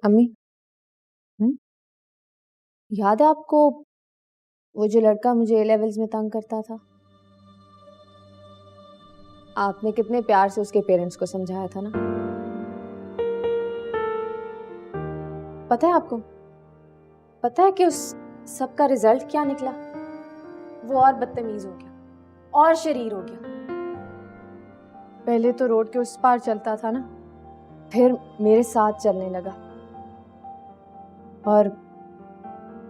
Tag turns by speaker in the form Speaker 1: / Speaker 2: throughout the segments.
Speaker 1: अम्मी,
Speaker 2: हम्म?
Speaker 1: याद है आपको वो जो लड़का मुझे ए लेवल्स में तंग करता था? आपने कितने प्यार से उसके पेरेंट्स को समझाया था ना। पता है आपको, पता है कि उस सब का रिजल्ट क्या निकला? वो और बदतमीज हो गया और शरीर हो गया। पहले तो रोड के उस पार चलता था ना, फिर मेरे साथ चलने लगा, और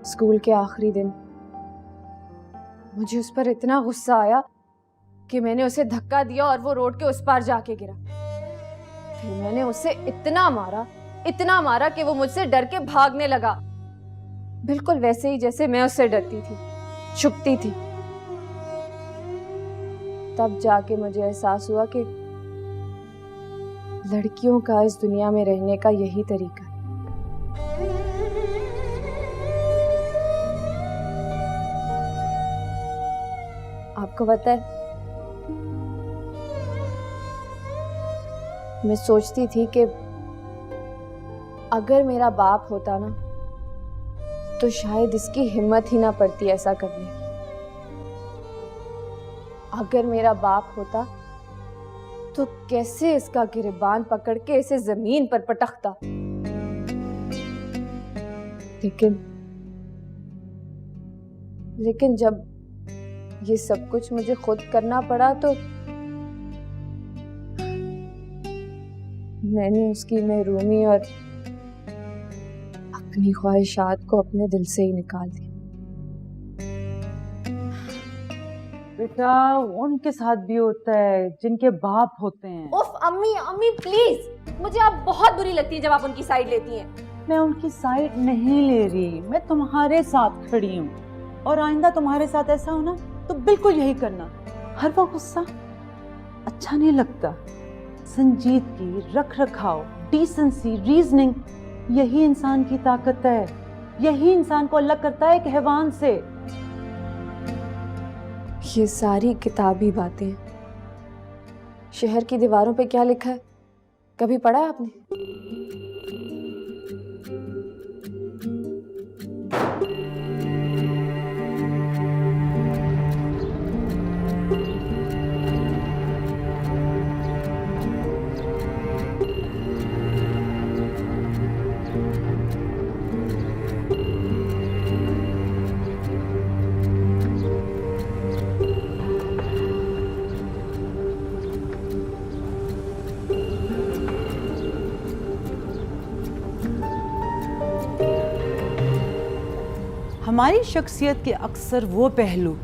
Speaker 1: स्कूल के आखिरी दिन मुझे उस पर इतना गुस्सा आया कि मैंने उसे धक्का दिया और वो रोड के उस पार जाके गिरा। फिर मैंने उसे इतना मारा कि वो मुझसे डर के भागने लगा, बिल्कुल वैसे ही जैसे मैं उससे डरती थी, छुपती थी। तब जाके मुझे एहसास हुआ कि लड़कियों का इस दुनिया में रहने का यही तरीका है। आपको पता है, मैं सोचती थी कि अगर मेरा बाप होता ना तो शायद इसकी हिम्मत ही ना पड़ती ऐसा करने की। अगर मेरा बाप होता तो कैसे इसका गिरबान पकड़ के इसे जमीन पर पटकता। लेकिन जब ये सब कुछ मुझे खुद करना पड़ा तो मैंने उसकी महरूमी और अपनी ख्वाहिशात को अपने दिल से ही निकाल दिया।
Speaker 2: बेटा, उनके साथ भी होता है जिनके बाप होते हैं।
Speaker 1: उफ अम्मी, अम्मी प्लीज, मुझे आप बहुत बुरी लगती है जब आप उनकी साइड लेती हैं।
Speaker 2: मैं उनकी साइड नहीं ले रही, मैं तुम्हारे साथ खड़ी हूँ। और आइंदा तुम्हारे साथ ऐसा हो ना तो बिल्कुल यही करना। हर वक्त गुस्सा अच्छा नहीं लगता। संजीदगी, रख रखाव, डिसेंसी, रीजनिंग, यही इंसान की ताकत है। यही इंसान को अलग करता है एक हैवान से।
Speaker 1: ये सारी किताबी बातें, शहर की दीवारों पे क्या लिखा है कभी पढ़ा है आपने?
Speaker 2: हमारी शख्सियत के अक्सर वो पहलू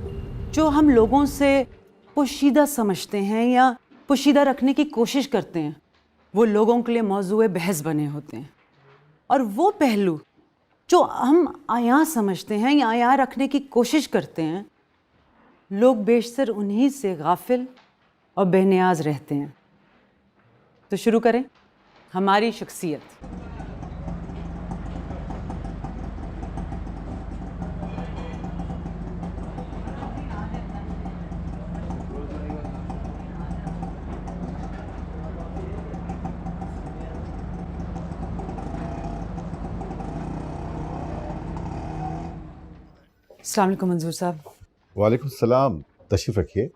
Speaker 2: जो हम लोगों से पोशीदा समझते हैं या पोशीदा रखने की कोशिश करते हैं, वो लोगों के लिए मौजूए बहस बने होते हैं। और वो पहलू जो हम आया समझते हैं या आया रखने की कोशिश करते हैं, लोग बेशतर उन्हीं से गाफिल और बेनियाज रहते हैं। तो शुरू करें हमारी शख्सियत। अस्सलाम वालेकुम मंजूर साहब।
Speaker 3: वालेकुम सलाम, तशरीफ रखिए।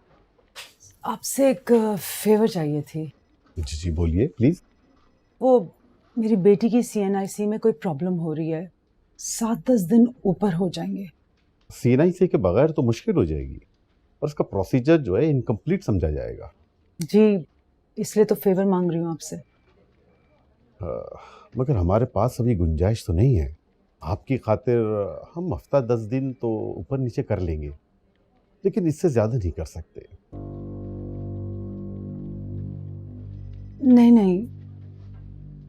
Speaker 2: आपसे एक फेवर चाहिए थी।
Speaker 3: जी जी बोलिए प्लीज।
Speaker 2: वो मेरी बेटी की CNIC में कोई प्रॉब्लम हो रही है, 7-10 दिन ऊपर हो जाएंगे।
Speaker 3: CNIC के बगैर तो मुश्किल हो जाएगी, और उसका प्रोसीजर जो है इनकम्प्लीट समझा जाएगा।
Speaker 2: जी, इसलिए तो फेवर मांग रही हूँ आपसे।
Speaker 3: मगर हमारे पास अभी गुंजाइश तो नहीं है। आपकी खातिर हम हफ्ता 10 दिन तो ऊपर नीचे कर लेंगे, लेकिन इससे ज्यादा नहीं कर सकते।
Speaker 2: नहीं नहीं,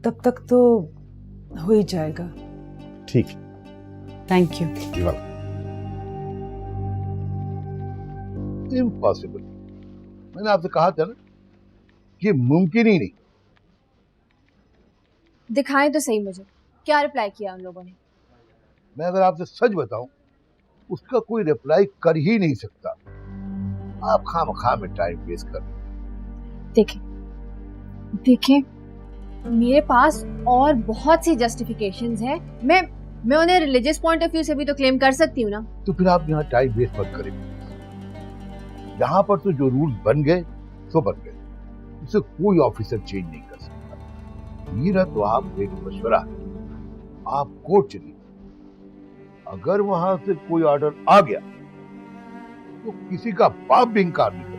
Speaker 2: तब तक तो हो ही जाएगा।
Speaker 3: ठीक,
Speaker 2: थैंक यू।
Speaker 4: इम्पॉसिबल। मैंने आपसे कहा था ना कि मुमकिन ही नहीं।
Speaker 1: दिखाएं तो सही मुझे, क्या रिप्लाई किया उन लोगों ने?
Speaker 4: मैं अगर आपसे सच बताऊं, उसका कोई रिप्लाई कर ही नहीं सकता। आप खामखा में टाइम वेस्ट कर।
Speaker 1: देखें देखें, मेरे पास और बहुत सी जस्टिफिकेशंस हैं। मैं उन्हें रिलीजियस पॉइंट ऑफ व्यू से भी तो क्लेम कर सकती हूँ ना।
Speaker 4: तो फिर आप यहाँ टाइम वेस्ट मत करें। यहाँ पर तो जो रूल्स बन गए तो बन गए, उसे कोई ऑफिसर चेंज नहीं कर सकता। मेरा तो आपको एक मशवरा है, आप कोर्ट चलिए। अगर वहां से कोई ऑर्डर आ गया तो किसी का बाप भी इंकार नहीं कर